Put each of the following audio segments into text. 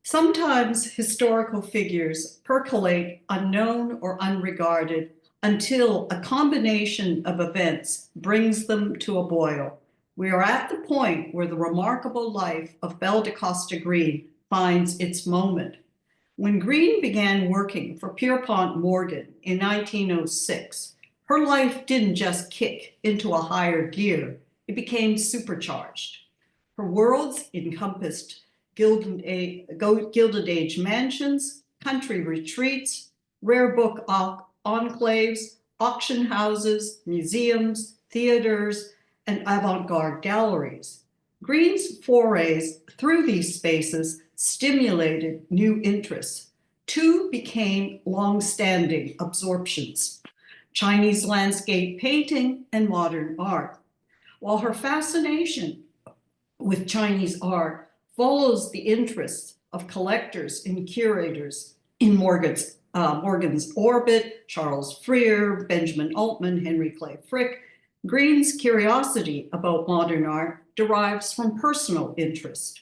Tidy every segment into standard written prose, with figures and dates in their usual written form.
Sometimes historical figures percolate unknown or unregarded until a combination of events brings them to a boil. We are at the point where the remarkable life of Belle da Costa Greene finds its moment. When Greene began working for Pierpont Morgan in 1906, her life didn't just kick into a higher gear, it became supercharged. Her worlds encompassed Gilded Age mansions, country retreats, rare book enclaves, auction houses, museums, theaters, and avant-garde galleries. Greene's forays through these spaces stimulated new interests. Two became long-standing absorptions: Chinese landscape painting and modern art. While her fascination with Chinese art follows the interests of collectors and curators in Morgan's orbit, Charles Freer, Benjamin Altman, Henry Clay Frick, Greene's curiosity about modern art derives from personal interest.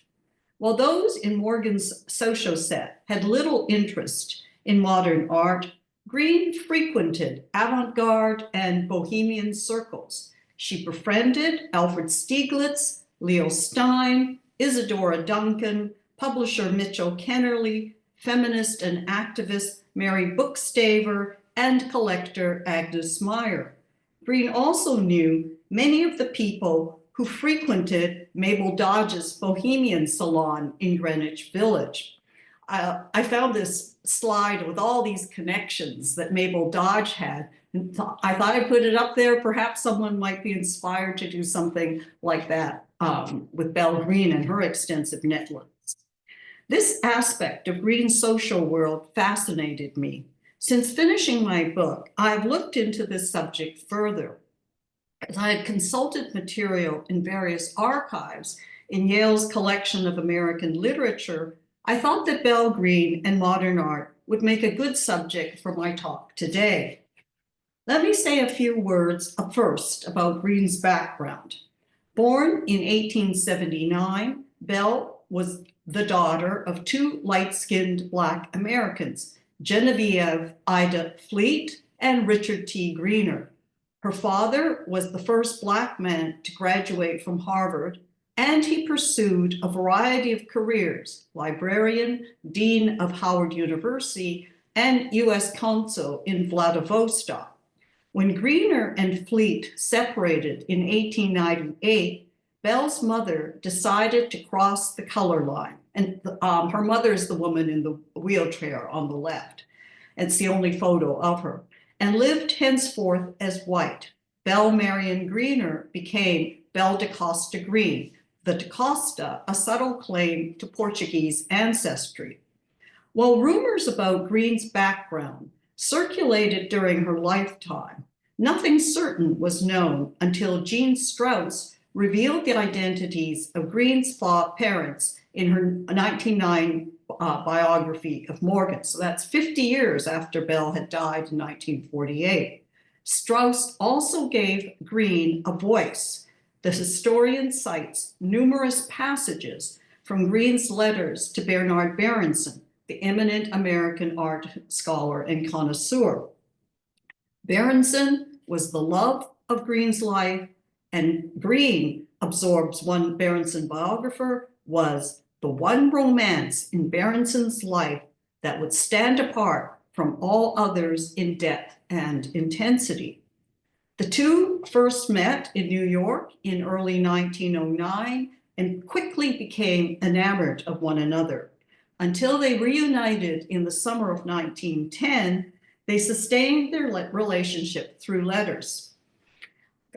While those in Morgan's social set had little interest in modern art, Greene frequented avant-garde and bohemian circles. She befriended Alfred Stieglitz, Leo Stein, Isadora Duncan, publisher Mitchell Kennerly, feminist and activist Mary Bookstaver, and collector Agnes Meyer. Greene also knew many of the people who frequented Mabel Dodge's Bohemian Salon in Greenwich Village. I found this slide with all these connections that Mabel Dodge had, and I thought I'd put it up there. Perhaps someone might be inspired to do something like that with Belle Greene and her extensive networks. This aspect of Greene's social world fascinated me. Since finishing my book, I've looked into this subject further. As I had consulted material in various archives in Yale's collection of American literature, I thought that Belle Greene and modern art would make a good subject for my talk today. Let me say a few words first about Greene's background. Born in 1879, Belle was the daughter of two light-skinned Black Americans, Genevieve Ida Fleet and Richard T. Greener. Her father was the first Black man to graduate from Harvard, and he pursued a variety of careers: librarian, dean of Howard University, and U.S. consul in Vladivostok. When Greener and Fleet separated in 1898, Belle's mother decided to cross the color line. And her mother is the woman in the wheelchair on the left. It's the only photo of her. And lived henceforth as white. Belle Marion Greener became Belle da Costa Greene, the da Costa, a subtle claim to Portuguese ancestry. While rumors about Greene's background circulated during her lifetime, nothing certain was known until Jean Strauss revealed the identities of Greene's parents in her 1909 biography of Morgan. So that's 50 years after Belle had died in 1948. Strauss also gave Greene a voice. The historian cites numerous passages from Greene's letters to Bernard Berenson, the eminent American art scholar and connoisseur. Berenson was the love of Greene's life, and Greene, absorbs one Berenson biographer, was the one romance in Berenson's life that would stand apart from all others in depth and intensity. The two first met in New York in early 1909 and quickly became enamored of one another. Until they reunited in the summer of 1910, they sustained their relationship through letters.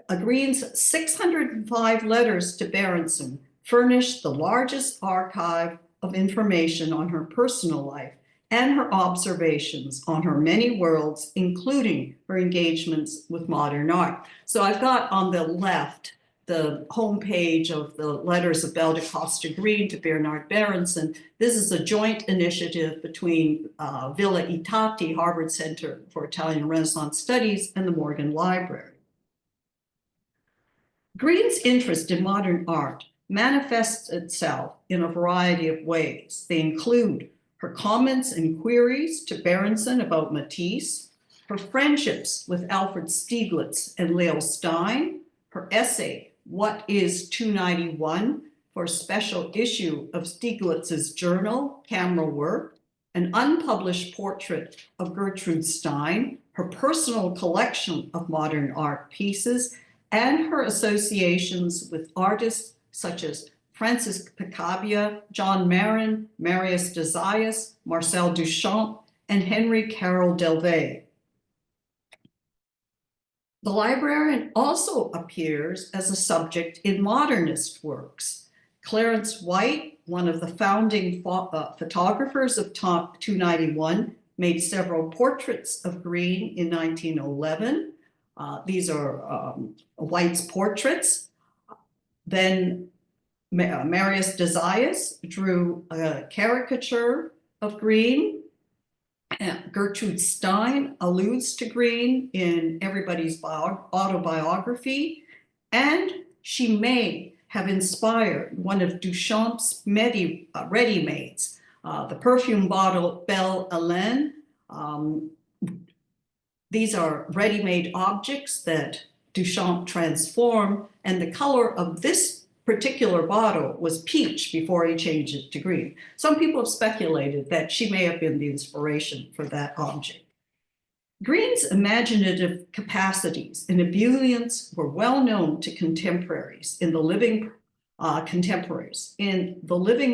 Greene's 605 letters to Berenson furnished the largest archive of information on her personal life and her observations on her many worlds, including her engagements with modern art. So I've got on the left the homepage of the letters of Belle da Costa Greene to Bernard Berenson. This is a joint initiative between Villa I Tatti, Harvard Center for Italian Renaissance Studies, and the Morgan Library. Greene's interest in modern art manifests itself in a variety of ways. They include her comments and queries to Berenson about Matisse, her friendships with Alfred Stieglitz and Leo Stein, her essay, What is 291, for a special issue of Stieglitz's journal, Camera Work, an unpublished portrait of Gertrude Stein, her personal collection of modern art pieces, and her associations with artists such as Francis Picabia, John Marin, Marius de Zayas, Marcel Duchamp, and Henry Carroll Delvey. The librarian also appears as a subject in modernist works. Clarence White, one of the founding photographers of 291, made several portraits of Greene in 1911. These are White's portraits. Then Marius de Zayas drew a caricature of Greene. Gertrude Stein alludes to Greene in everybody's autobiography, and she may have inspired one of Duchamp's ready-mades, the perfume bottle Belle Hélène. These are ready-made objects that Duchamp transformed, and the color of this particular bottle was peach before he changed it to green. Some people have speculated that she may have been the inspiration for that object. Greene's imaginative capacities and ebullience were well known to contemporaries. In the living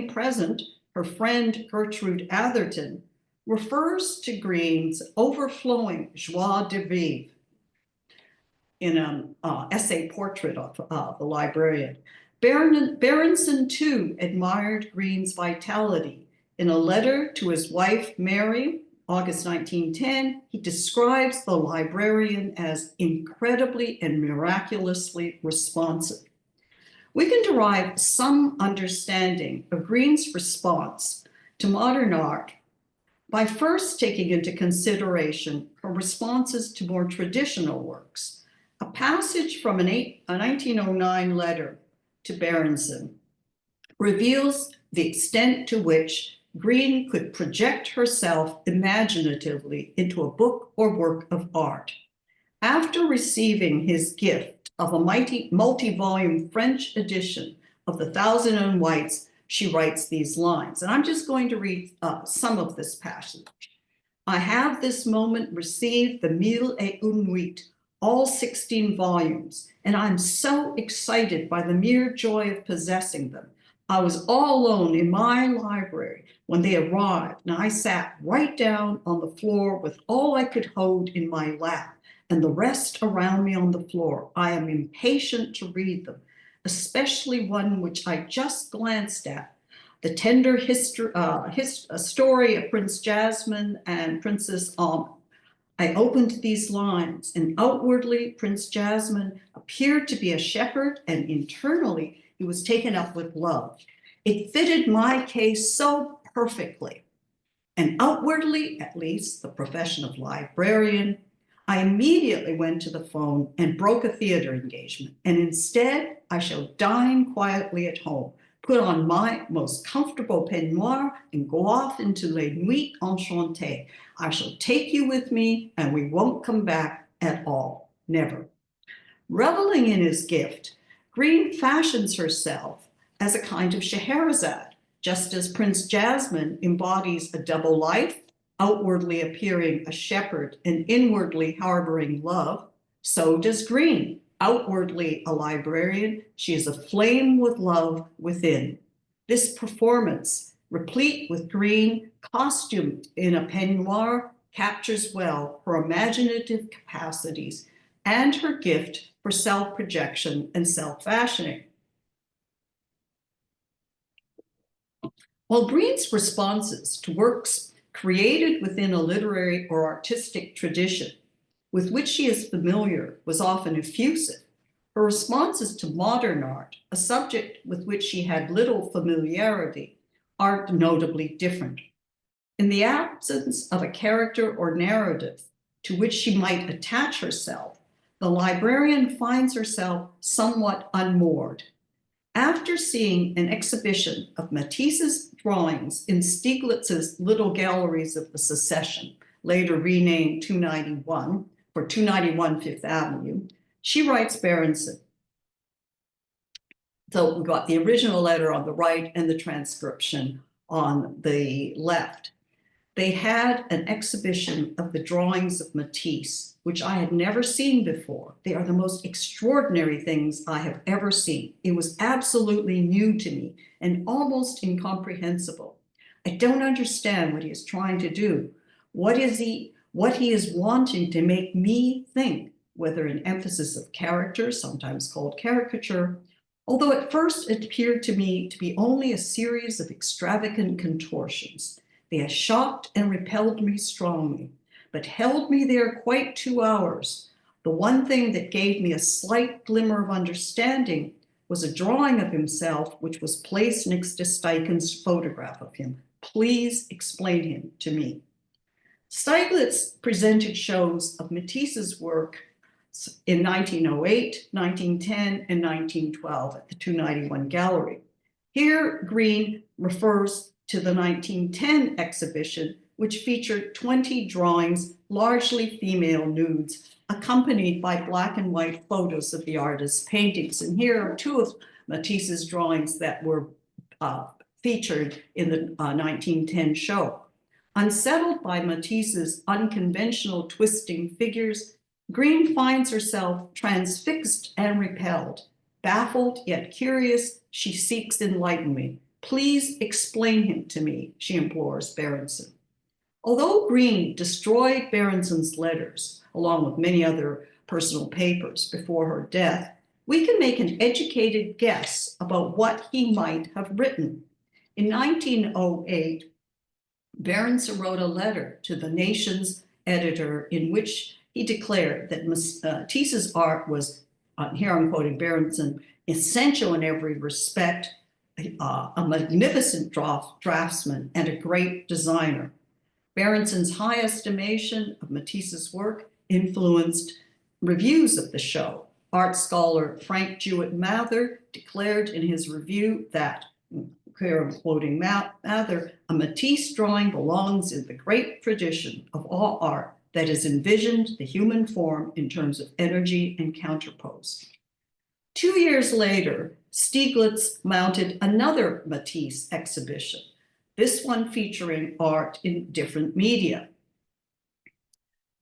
present, her friend Gertrude Atherton refers to Greene's overflowing joie de vivre in an essay portrait of the librarian. Berenson, too, admired Greene's vitality. In a letter to his wife, Mary, August 1910, he describes the librarian as incredibly and miraculously responsive. We can derive some understanding of Greene's response to modern art by first taking into consideration her responses to more traditional works. A passage from a 1909 letter to Berenson reveals the extent to which Greene could project herself imaginatively into a book or work of art. After receiving his gift of a multi-volume French edition of The Thousand and Whites, she writes these lines, and I'm just going to read some of this passage. I have this moment received the Mille et une Nuits, all 16 volumes, and I'm so excited by the mere joy of possessing them. I was all alone in my library when they arrived, and I sat right down on the floor with all I could hold in my lap, and the rest around me on the floor. I am impatient to read them, especially one which I just glanced at, the tender story of Prince Jasmine and Princess Almond. I opened these lines, and outwardly Prince Jasmine appeared to be a shepherd, and internally he was taken up with love. It fitted my case so perfectly, and outwardly, at least, the profession of librarian. I immediately went to the phone and broke a theater engagement, and instead I shall dine quietly at home, put on my most comfortable peignoir, and go off into les nuits enchantées. I shall take you with me, and we won't come back at all, never. Reveling in his gift, Greene fashions herself as a kind of Scheherazade, just as Prince Jasmine embodies a double life, outwardly appearing a shepherd and inwardly harboring love. So does Greene. Outwardly a librarian, she is aflame with love within. This performance, replete with Greene, costumed in a peignoir, captures well her imaginative capacities and her gift for self-projection and self-fashioning. While Greene's responses to works created within a literary or artistic tradition with which she is familiar was often effusive, her responses to modern art, a subject with which she had little familiarity, are notably different. In the absence of a character or narrative to which she might attach herself, the librarian finds herself somewhat unmoored. After seeing an exhibition of Matisse's drawings in Stieglitz's Little Galleries of the Secession, later renamed 291 for 291 Fifth Avenue, she writes Berenson. So we got the original letter on the right and the transcription on the left. They had an exhibition of the drawings of Matisse, which I had never seen before. They are the most extraordinary things I have ever seen. It was absolutely new to me and almost incomprehensible. I don't understand what he is trying to do. What he is wanting to make me think, whether an emphasis of character, sometimes called caricature, although at first it appeared to me to be only a series of extravagant contortions. They had shocked and repelled me strongly, but held me there quite 2 hours. The one thing that gave me a slight glimmer of understanding was a drawing of himself, which was placed next to Steichen's photograph of him. Please explain him to me. Stieglitz presented shows of Matisse's work in 1908, 1910, and 1912 at the 291 Gallery. Here, Greene refers to the 1910 exhibition, which featured 20 drawings, largely female nudes, accompanied by black and white photos of the artist's paintings. And here are 2 of Matisse's drawings that were featured in the 1910 show. Unsettled by Matisse's unconventional twisting figures, Greene finds herself transfixed and repelled. Baffled yet curious, she seeks enlightenment. Please explain him to me, she implores Berenson. Although Greene destroyed Berenson's letters, along with many other personal papers before her death, we can make an educated guess about what he might have written. In 1908, Berenson wrote a letter to the Nation's editor in which he declared that Matisse's art was, here I'm quoting Berenson, essential in every respect, a magnificent draftsman and a great designer. Berenson's high estimation of Matisse's work influenced reviews of the show. Art scholar Frank Jewett Mather declared in his review that, here I'm quoting Mather, a Matisse drawing belongs in the great tradition of all art that has envisioned the human form in terms of energy and counterpose. 2 years later, Stieglitz mounted another Matisse exhibition, this one featuring art in different media.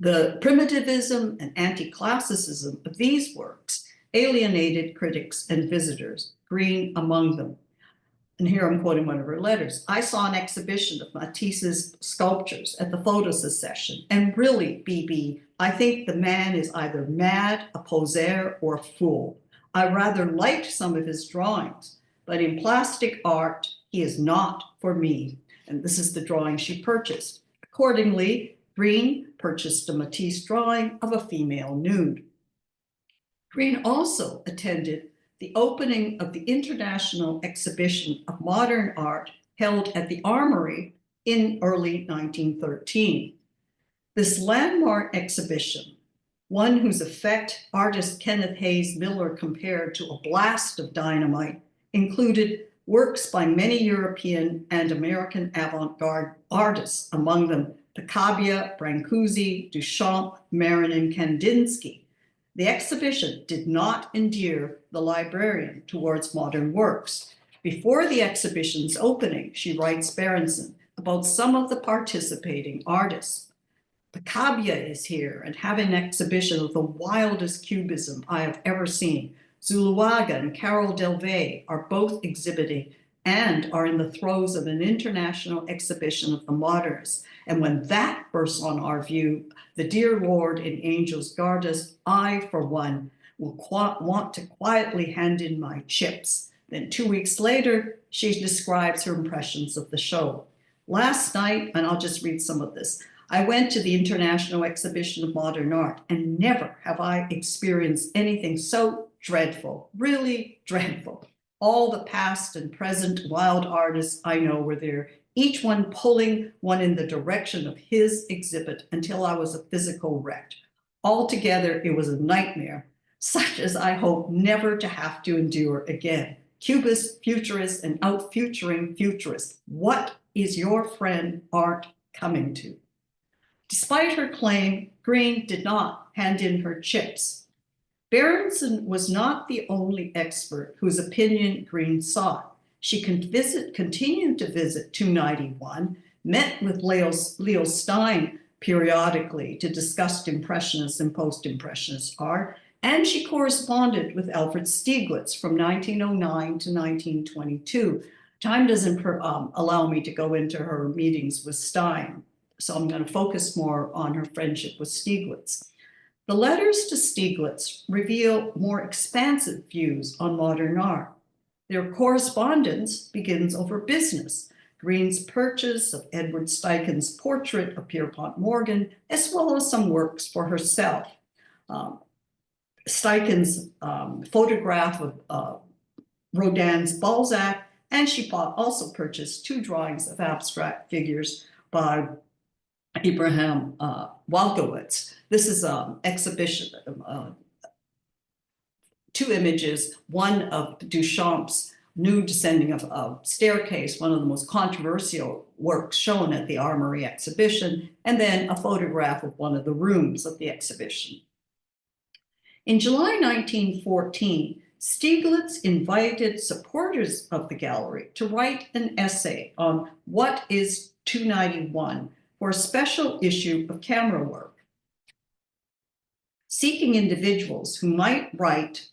The primitivism and anti-classicism of these works alienated critics and visitors, Greene among them. And here I'm quoting one of her letters. I saw an exhibition of Matisse's sculptures at the photo session, and really, BB, I think the man is either mad, a poseur, or a fool. I rather liked some of his drawings, but in plastic art, he is not for me. And this is the drawing she purchased. Accordingly, Greene purchased a Matisse drawing of a female nude. Greene also attended the opening of the International Exhibition of Modern Art held at the Armory in early 1913. This landmark exhibition, one whose effect artist Kenneth Hayes Miller compared to a blast of dynamite, included works by many European and American avant-garde artists, among them Picabia, Brancusi, Duchamp, Marin, and Kandinsky. The exhibition did not endear the librarian towards modern works. Before the exhibition's opening, she writes Berenson about some of the participating artists. Picabia is here and having an exhibition of the wildest cubism I have ever seen. Zuloaga and Carol Delvey are both exhibiting and are in the throes of an international exhibition of the modernists. And when that bursts on our view, the dear Lord in angels guard us, I, for one, will want to quietly hand in my chips. Then 2 weeks later, she describes her impressions of the show. Last night, and I'll just read some of this, I went to the International Exhibition of Modern Art, and never have I experienced anything so dreadful, really dreadful. All the past and present wild artists I know were there, each one pulling one in the direction of his exhibit until I was a physical wreck. Altogether, it was a nightmare, such as I hope never to have to endure again. Cubist, futurist, and out-futuring futurist. What is your friend art coming to? Despite her claim, Greene did not hand in her chips. Berenson was not the only expert whose opinion Greene sought. She continued to visit 291, met with Leo Stein periodically to discuss Impressionist and post-Impressionist art, and she corresponded with Alfred Stieglitz from 1909 to 1922. Time doesn't allow me to go into her meetings with Stein, so I'm going to focus more on her friendship with Stieglitz. The letters to Stieglitz reveal more expansive views on modern art. Their correspondence begins over business. Greene's purchase of Edward Steichen's portrait of Pierpont Morgan, as well as some works for herself. Steichen's photograph of Rodin's Balzac, and she also purchased 2 drawings of abstract figures by Abraham Walkowitz. This is an exhibition, 2 images, one of Duchamp's nude descending of a staircase, one of the most controversial works shown at the Armory exhibition, and then a photograph of one of the rooms of the exhibition. In July 1914, Stieglitz invited supporters of the gallery to write an essay on what is 291 for a special issue of Camera Work, seeking individuals who might write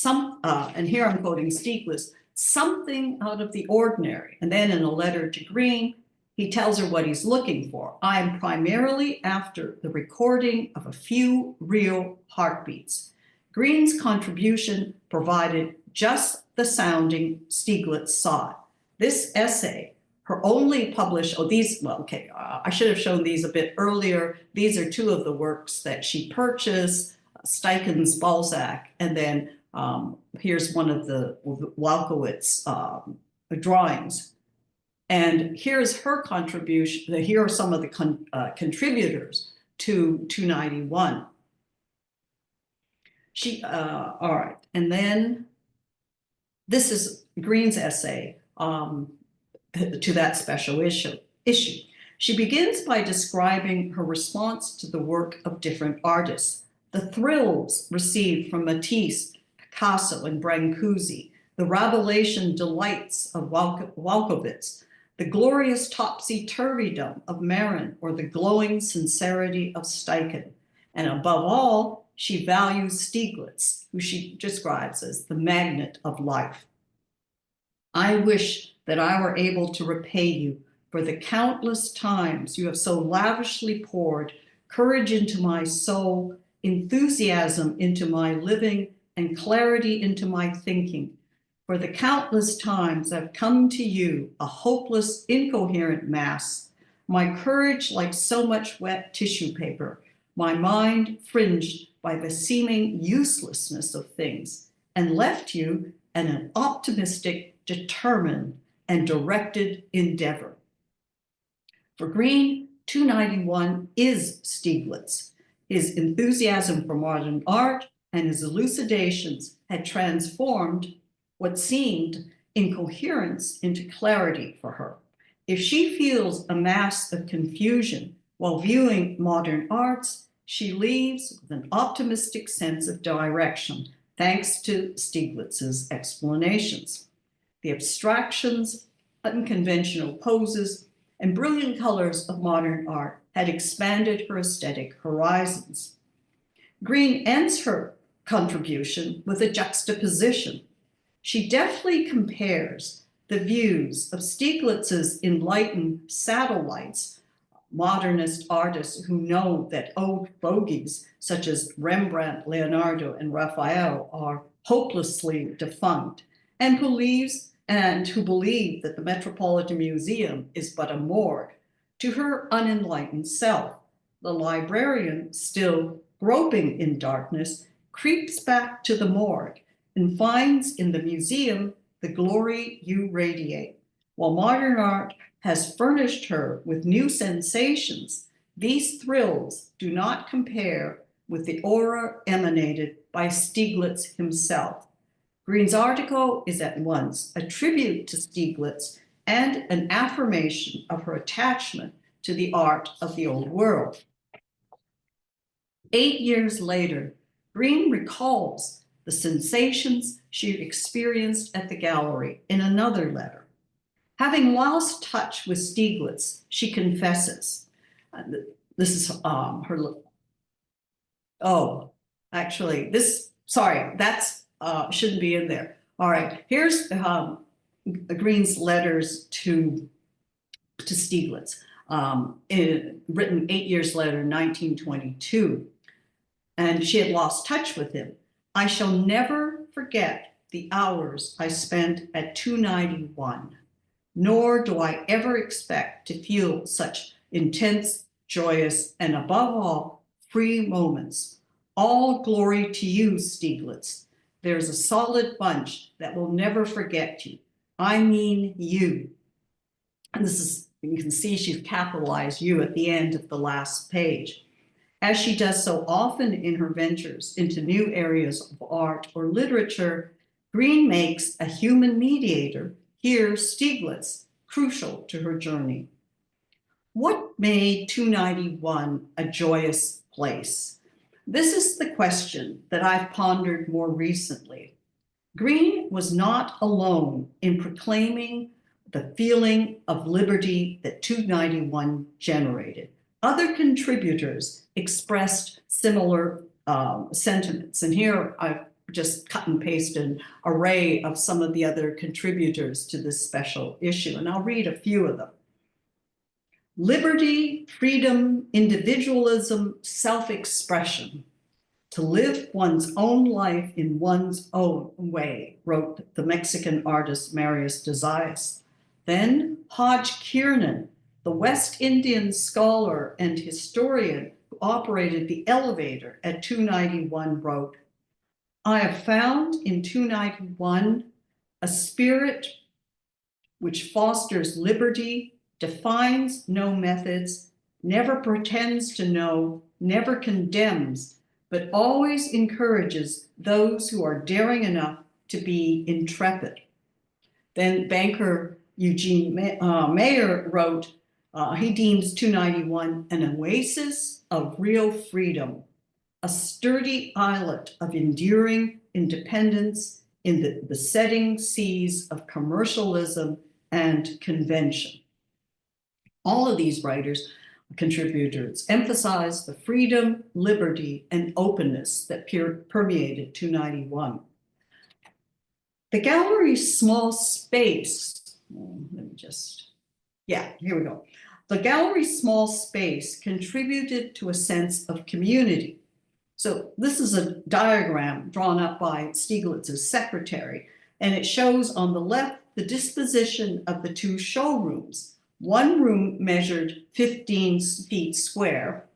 and here I'm quoting Stieglitz, something out of the ordinary. And then in a letter to Greene, he tells her what he's looking for. I am primarily after the recording of a few real heartbeats. Greene's contribution provided just the sounding Stieglitz sought. This essay, her only published, I should have shown these a bit earlier. These are 2 of the works that she purchased, Steichen's Balzac, and then here's one of the Walkowitz drawings. And here's her contribution. Here are some of the contributors to 291. All right, and then this is Greene's essay to that special issue. She begins by describing her response to the work of different artists, the thrills received from Matisse, Picasso, and Brancusi, the Rabelaisian delights of Walkowitz, the glorious topsy-turvydom of Marin, or the glowing sincerity of Steichen. And above all, she values Stieglitz, who she describes as the magnet of life. I wish that I were able to repay you for the countless times you have so lavishly poured courage into my soul, enthusiasm into my living, and clarity into my thinking. For the countless times I've come to you, a hopeless, incoherent mass, my courage like so much wet tissue paper, my mind fringed by the seeming uselessness of things, and left you in an optimistic, determined, and directed endeavor. For Greene, 291 is Stieglitz. His enthusiasm for modern art and his elucidations had transformed what seemed incoherence into clarity for her. If she feels a mass of confusion while viewing modern arts, she leaves with an optimistic sense of direction, thanks to Stieglitz's explanations. The abstractions, unconventional poses, and brilliant colors of modern art had expanded her aesthetic horizons. Greene ends her contribution with a juxtaposition. She deftly compares the views of Stieglitz's enlightened satellites, modernist artists who know that old bogies such as Rembrandt, Leonardo, and Raphael are hopelessly defunct, and who believe that the Metropolitan Museum is but a morgue, to her unenlightened self. The librarian, still groping in darkness, creeps back to the morgue and finds in the museum the glory you radiate. While modern art has furnished her with new sensations, these thrills do not compare with the aura emanated by Stieglitz himself. Greene's article is at once a tribute to Stieglitz and an affirmation of her attachment to the art of the old world. 8 years later, Greene recalls the sensations she experienced at the gallery in another letter. Having lost touch with Stieglitz, she confesses, this is her, oh, actually, that's shouldn't be in there. All right, here's Greene's letters to Stieglitz, written 8 years later, 1922. And she had lost touch with him. I shall never forget the hours I spent at 291, nor do I ever expect to feel such intense, joyous, and above all, free moments. All glory to you, Stieglitz. There's a solid bunch that will never forget you. I mean you. And this is, you can see she's capitalized you at the end of the last page. As she does so often in her ventures into new areas of art or literature, Greene makes a human mediator, here Stieglitz, crucial to her journey. What made 291 a joyous place? This is the question that I've pondered more recently. Greene was not alone in proclaiming the feeling of liberty that 291 generated. Other contributors expressed similar sentiments. And here I've just cut and pasted an array of some of the other contributors to this special issue, and I'll read a few of them. Liberty, freedom, individualism, self-expression. To live one's own life in one's own way, wrote the Mexican artist Marius de Zayas. Then Hodge Kiernan, the West Indian scholar and historian who operated the elevator at 291, wrote, I have found in 291 a spirit which fosters liberty, defines no methods, never pretends to know, never condemns, but always encourages those who are daring enough to be intrepid. Then banker Eugene Mayer wrote, he deems 291 an oasis of real freedom, a sturdy islet of enduring independence in the besetting seas of commercialism and convention. All of these writers, contributors, emphasize the freedom, liberty, and openness that permeated 291. The gallery's small space, here we go. The gallery's small space contributed to a sense of community. So this is a diagram drawn up by Stieglitz's secretary, and it shows on the left the disposition of the two showrooms. One room measured 15 feet square,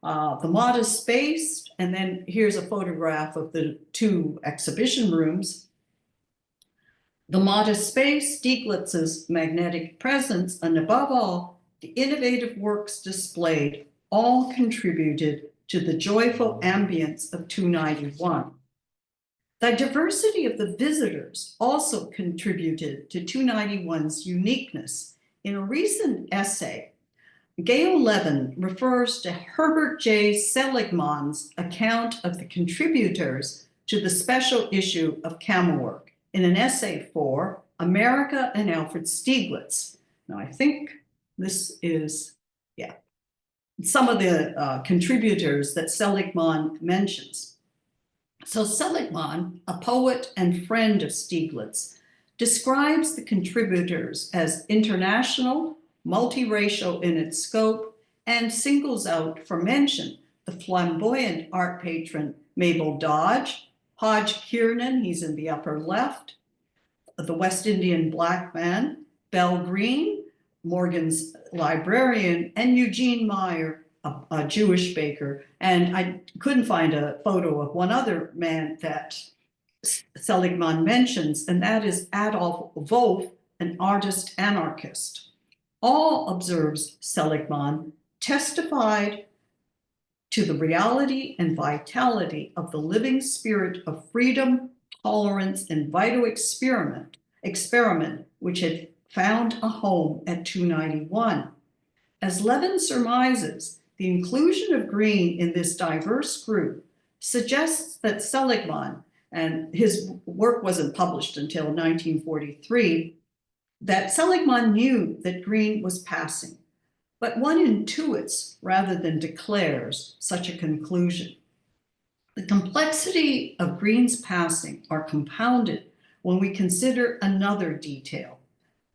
the modest space, and then here's a photograph of the two exhibition rooms. The modest space, Stieglitz's magnetic presence, and above all, the innovative works displayed all contributed to the joyful ambience of 291. The diversity of the visitors also contributed to 291's uniqueness. In a recent essay, Gail Levin refers to Herbert J. Seligman's account of the contributors to the special issue of Camel in an essay for America and Alfred Stieglitz. Now, I think this is, some of the contributors that Seligman mentions. So Seligman, a poet and friend of Stieglitz, describes the contributors as international, multiracial in its scope, and singles out for mention the flamboyant art patron Mabel Dodge, Hodge Kiernan, he's in the upper left, the West Indian black man, Belle Greene, Morgan's librarian, and Eugene Meyer, a Jewish baker. And I couldn't find a photo of one other man that Seligman mentions, and that is Adolf Wolff, an artist anarchist. All, observes Seligman, testified to the reality and vitality of the living spirit of freedom, tolerance, and vital experiment, which had found a home at 291. As Levin surmises, the inclusion of Greene in this diverse group suggests that Seligman, and his work wasn't published until 1943, that Seligman knew that Greene was passing, but one intuits rather than declares such a conclusion. The complexity of Greene's passing are compounded when we consider another detail.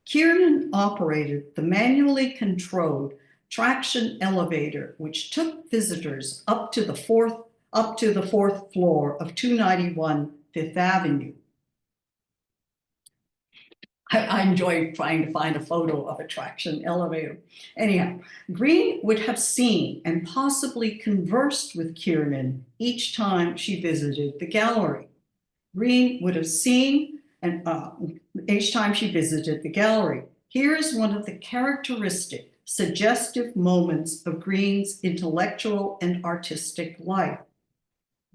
Kiernan operated the manually controlled traction elevator, which took visitors up to the fourth floor of 291 Fifth Avenue. I enjoy trying to find a photo of a traction elevator. Anyhow, Greene would have seen and possibly conversed with Kiernan each time she visited the gallery. Greene would have seen and each time she visited the gallery. Here is one of the characteristic, suggestive moments of Greene's intellectual and artistic life.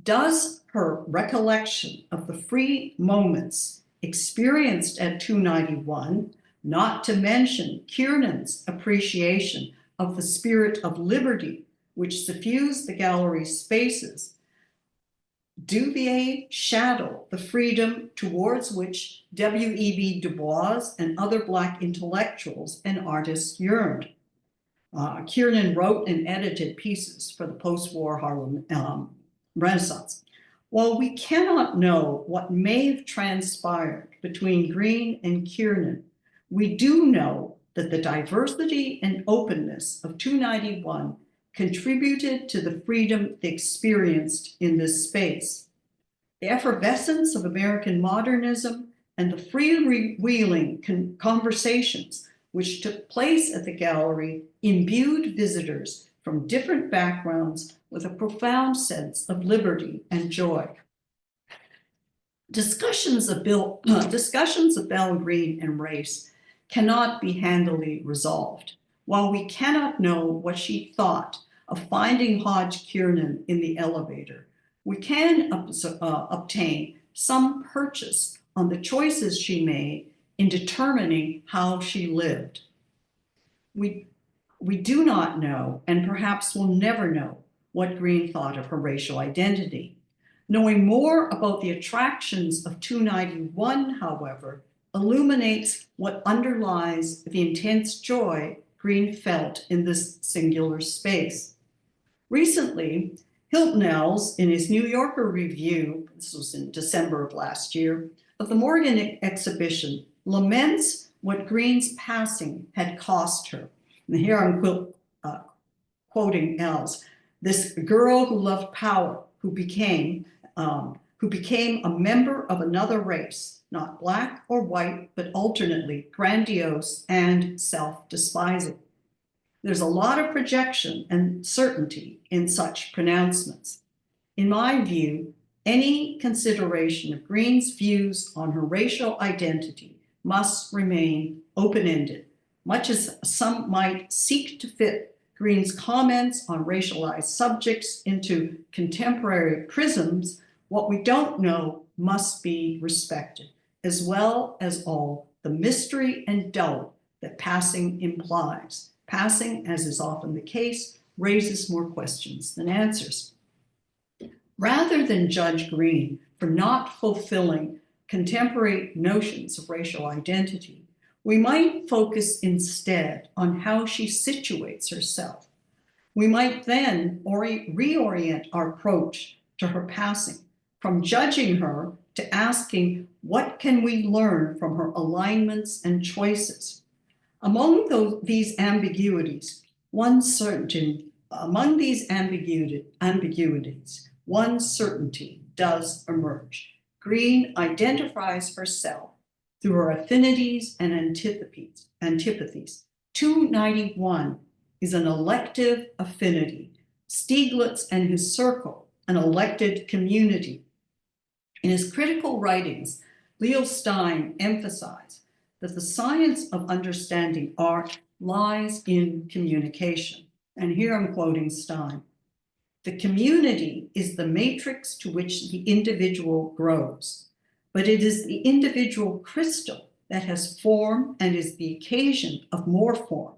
Does her recollection of the free moments experienced at 291, not to mention Kiernan's appreciation of the spirit of liberty which suffused the gallery's spaces, do they shadow the freedom towards which W.E.B. Du Bois and other Black intellectuals and artists yearned? Kiernan wrote and edited pieces for the post-war Harlem Renaissance. While we cannot know what may have transpired between Greene and Kiernan, we do know that the diversity and openness of 291 contributed to the freedom they experienced in this space. The effervescence of American modernism and the freewheeling conversations which took place at the gallery imbued visitors from different backgrounds with a profound sense of liberty and joy. Discussions of Belle Greene and race cannot be handily resolved. While we cannot know what she thought of finding Hodge Kiernan in the elevator, we can obtain some purchase on the choices she made in determining how she lived. We do not know, and perhaps will never know, what Greene thought of her racial identity. Knowing more about the attractions of 291, however, illuminates what underlies the intense joy Greene felt in this singular space. Recently, Hilton Els, in his New Yorker review, this was in December of last year, of the Morgan exhibition, laments what Greene's passing had cost her. And here I'm quoting Els. This girl who loved power, who became a member of another race, not Black or white, but alternately grandiose and self-despising. There's a lot of projection and certainty in such pronouncements. In my view, any consideration of Greene's views on her racial identity must remain open-ended, much as some might seek to fit Greene's comments on racialized subjects into contemporary prisms. What we don't know must be respected, as well as all the mystery and doubt that passing implies. Passing, as is often the case, raises more questions than answers. Rather than judge Greene for not fulfilling contemporary notions of racial identity, we might focus instead on how she situates herself. We might then reorient our approach to her passing, from judging her to asking, what can we learn from her alignments and choices? Among these ambiguities, one certainty does emerge. Greene identifies herself through her affinities and antipathies. 291 is an elective affinity. Stieglitz and his circle, an elected community. In his critical writings, Leo Stein emphasized that the science of understanding art lies in communication. And here I'm quoting Stein. The community is the matrix to which the individual grows. but it is the individual crystal that has form and is the occasion of more form.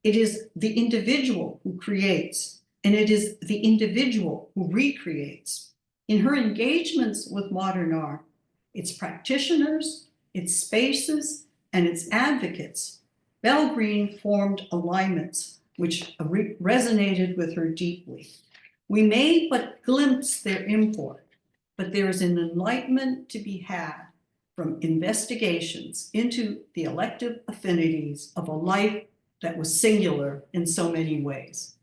It is the individual who creates, and it is the individual who recreates. In her engagements with modern art, its practitioners, its spaces, and its advocates, Belle Greene formed alignments which resonated with her deeply. We may but glimpse their import, but there is an enlightenment to be had from investigations into the elective affinities of a life that was singular in so many ways.